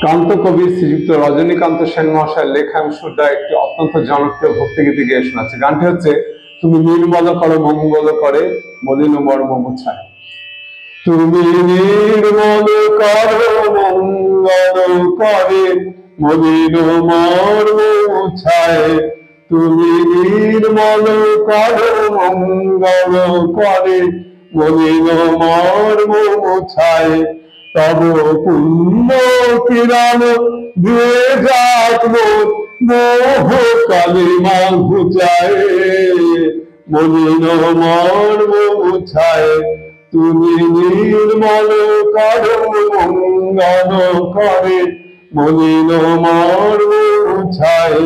কান্ত কবি শ্রীযুক্ত রজনীকান্ত সেন মহাশয়ের লেখা এবং সুরটা একটি অত্যন্ত জনপ্রিয় ভক্তিগীতি গেয়ে শোনাচ্ছে। গানটি হচ্ছে তুমি নির্মল করো মঙ্গল করে মলিন মর্ম মুছায়। তুমি নির্মল করো মঙ্গল করে মলিন মর্ম মুছায়। তুমি নির্মল করো মঙ্গল করে মলিন মর্ম মুছায়। তব পুণ্য কিরণ দিয়ে যাক মোহ কালিমা ঘুচায় মলিন মর্ম মুছায়। তুমি নির্মল করো মঙ্গল করে মলিন মর্ম মুছায়।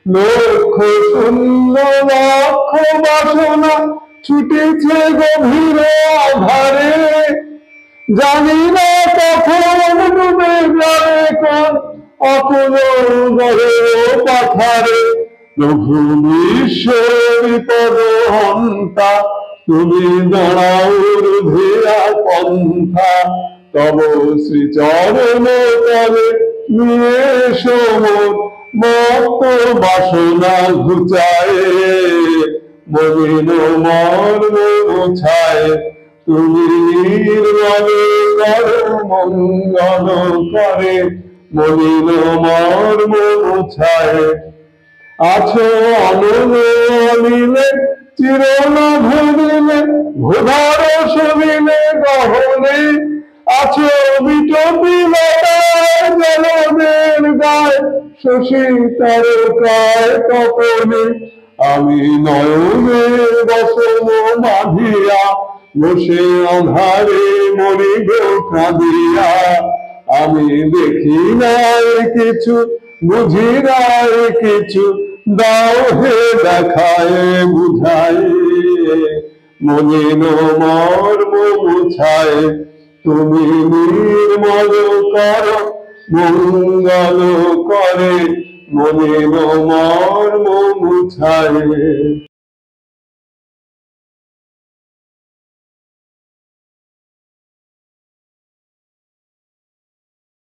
লক্ষ শূন্য লক্ষ বাসনা ছুটেছে গভীর আধারে, জানি না কখন ডুবে যাবে কোন অকুল গহীর পাথারে। প্রভু বিশ্ব বিপদ হন্তা তুমি দাঁড়াও ধিয়া পন্থা। তব শ্রীচরণ তবে নিয়ে সমর মত বাসনা ঘুচায় মলিন মর্ম মুছায়। তুমি নির্মল করো মঙ্গল করে মলিন মর্ম মুছায়। আছো অনল অনিলে চিরন ভুলিলে ভূধার সবিলে গহনে। আছো বিটপি লতায় জলদের গায়ে শশী তারকায় তপনে। আমি নয়নের বসন বাঁধিয়া বসে অন্ধারে মরি গো কাঁদিয়া। আমি দেখি নাই কিছু বুঝি নাই কিছু, দাও হে দেখায় বুঝায় মলিন মর্ম মুছায়। তুমি নির্মল করো মঙ্গল করে মলিন মর্ম মুছায়।